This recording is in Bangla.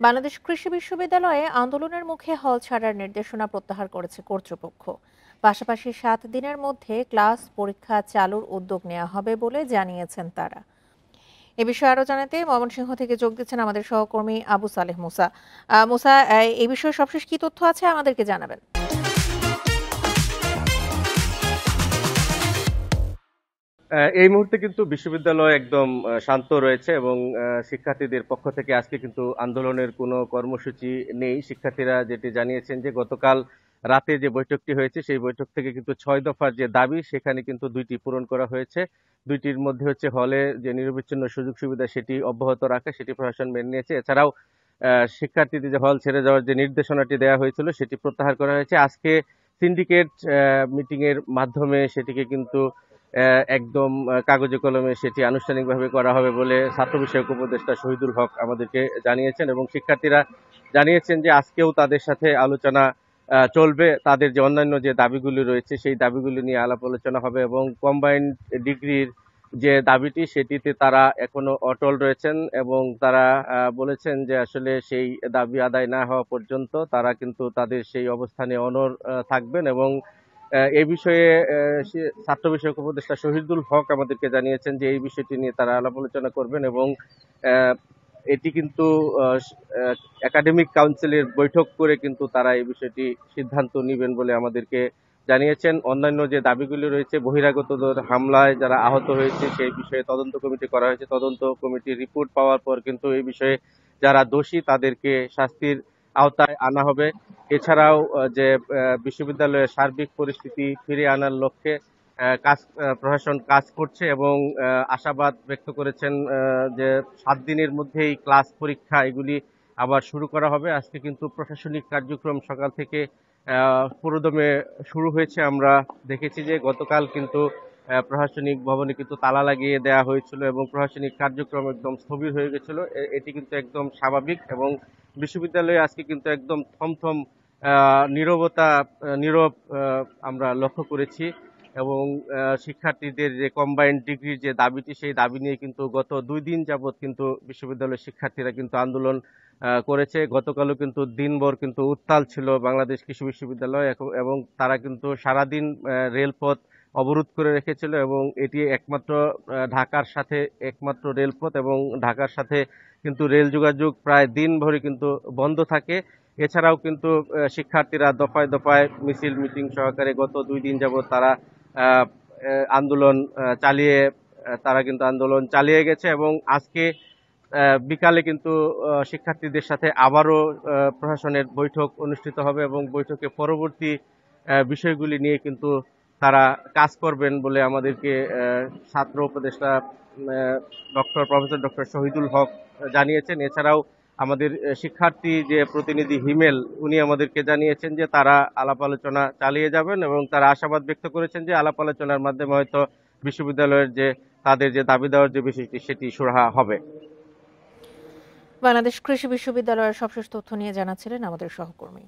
বাংলাদেশ কৃষি বিশ্ববিদ্যালয়ে আন্দোলনের মুখে হল ছাড়ার নির্দেশনা প্রত্যাহার করেছে কর্তৃপক্ষ। পাশাপাশি 7 দিনের মধ্যে ক্লাস পরীক্ষা চালুর উদ্যোগ নেওয়া হবে বলে জানিয়েছেন তারা। এ বিষয়ে আরো জানাতে ময়মনসিংহ থেকে যোগ দিচ্ছেন আমাদের সহকর্মী আবু সালেহ মুসা। মুসা, এই বিষয়ে সবশেষ কি তথ্য আছে আমাদেরকে জানাবেন। এই মুহূর্তে কিন্তু বিশ্ববিদ্যালয় একদম শান্ত রয়েছে এবং শিক্ষার্থীদের পক্ষ থেকে আজকে কিন্তু আন্দোলনের কোনো কর্মসূচি নেই। শিক্ষার্থীরা যেটি জানিয়েছেন যে গতকাল রাতে যে বৈঠকটি হয়েছে সেই বৈঠক থেকে কিন্তু 6 দফার যে দাবি সেখানে কিন্তু 2টি পূরণ করা হয়েছে। 2টির মধ্যে হচ্ছে হলে যে নিরবিচ্ছিন্ন সুযোগ সুবিধা সেটি অব্যাহত রাখা, সেটি প্রশাসন মেনে নিয়েছে। এছাড়াও শিক্ষার্থীদের যে হল ছেড়ে যাওয়ার যে নির্দেশনাটি দেওয়া হয়েছিল সেটি প্রত্যাহার করা হয়েছে। আজকে সিন্ডিকেট মিটিং এর মাধ্যমে সেটিকে কিন্তু একদম কাগজে কলমে সেটি আনুষ্ঠানিকভাবে করা হবে বলে ছাত্র বিষয়ক উপদেষ্টা শহীদুল হক আমাদেরকে জানিয়েছেন এবং শিক্ষার্থীরা জানিয়েছেন যে আজকেও তাদের সাথে আলোচনা চলবে। তাদের যে অন্যান্য যে দাবিগুলি রয়েছে সেই দাবিগুলি নিয়ে আলাপ আলোচনা হবে এবং কম্বাইন্ড ডিগ্রির যে দাবিটি সেটিতে তারা এখনো অটল রয়েছেন এবং তারা বলেছেন যে আসলে সেই দাবি আদায় না হওয়া পর্যন্ত তারা কিন্তু তাদের সেই অবস্থানে অনড় থাকবেন এবং এই বিষয়ে ছাত্র বিষয়ক উপদেষ্টা শহীদুল হক আমাদেরকে জানিয়েছেন যে এই বিষয়টি নিয়ে তারা আলাপ আলোচনা করবেন এবং আহ, এটি কিন্তু একাডেমিক কাউন্সিলের বৈঠক করে কিন্তু তারা এই বিষয়টি সিদ্ধান্ত নেবেন বলে আমাদেরকে জানিয়েছেন। অন্যান্য যে দাবিগুলি রয়েছে, বহিরাগতদের হামলায় যারা আহত হয়েছে সেই বিষয়ে তদন্ত কমিটি করা হয়েছে। তদন্ত কমিটির রিপোর্ট পাওয়ার পর কিন্তু এই বিষয়ে যারা দোষী তাদেরকে শাস্তির আওতায় আনা হবে। এছাড়াও যে বিশ্ববিদ্যালয়ের সার্বিক পরিস্থিতি ফিরিয়ে আনার লক্ষ্যে প্রশাসন কাজ করছে এবং আশাবাদ ব্যক্ত করেছেন যে 7 দিনের মধ্যেই ক্লাস পরীক্ষা এগুলি আবার শুরু করা হবে। আজকে কিন্তু প্রশাসনিক কার্যক্রম সকাল থেকে পুরোদমে শুরু হয়েছে। আমরা দেখেছি যে গতকাল কিন্তু প্রশাসনিক ভবনে কিন্তু তালা লাগিয়ে দেওয়া হয়েছিল এবং প্রশাসনিক কার্যক্রম একদম স্থবির হয়ে গেছিল। এটি কিন্তু একদম স্বাভাবিক এবং বিশ্ববিদ্যালয়ে আজকে কিন্তু একদম থমথম নীরবতা নীরব আমরা লক্ষ্য করেছি এবং শিক্ষার্থীদের যে কম্বাইন্ড ডিগ্রির যে দাবিটি সেই দাবি নিয়ে কিন্তু গত 2 দিন যাবৎ কিন্তু বিশ্ববিদ্যালয়ের শিক্ষার্থীরা কিন্তু আন্দোলন করেছে। গতকালও কিন্তু দিনভর কিন্তু উত্তাল ছিল বাংলাদেশ কৃষি বিশ্ববিদ্যালয় এবং তারা কিন্তু সারাদিন রেলপথ অবরোধ করে রেখেছিল এবং এটি একমাত্র ঢাকার সাথে একমাত্র রেলপথ এবং ঢাকার সাথে কিন্তু রেল যোগাযোগ প্রায় দিনভরই কিন্তু বন্ধ থাকে। এছাড়াও কিন্তু শিক্ষার্থীরা দফায় দফায় মিছিল মিটিং সহকারে গত 2 দিন যাবৎ তারা আহ, আন্দোলন চালিয়ে তারা কিন্তু আন্দোলন চালিয়ে গেছে এবং আজকে বিকালে কিন্তু শিক্ষার্থীদের সাথে আবারও প্রশাসনের বৈঠক অনুষ্ঠিত হবে এবং বৈঠকে পরবর্তী বিষয়গুলি নিয়ে কিন্তু তারা কাজ করবেন বলে আমাদেরকে ছাত্র উপদেষ্টা প্রফেসর ডক্টর শহীদুল হক জানিয়েছেন। এছাড়াও আমাদের শিক্ষার্থী যে প্রতিনিধি হিমেল উনি আমাদেরকে জানিয়েছেন যে তারা আলাপ আলোচনা চালিয়ে যাবেন এবং তারা আশাবাদ ব্যক্ত করেছেন যে আলাপ আলোচনার মাধ্যমে হয়তো বিশ্ববিদ্যালয়ের যে তাদের যে দাবি দেওয়ার যে বিষয়টি সেটি সুরাহা হবে। বাংলাদেশ কৃষি বিশ্ববিদ্যালয়ের সবশেষ তথ্য নিয়ে জানাচ্ছিলেন আমাদের সহকর্মী।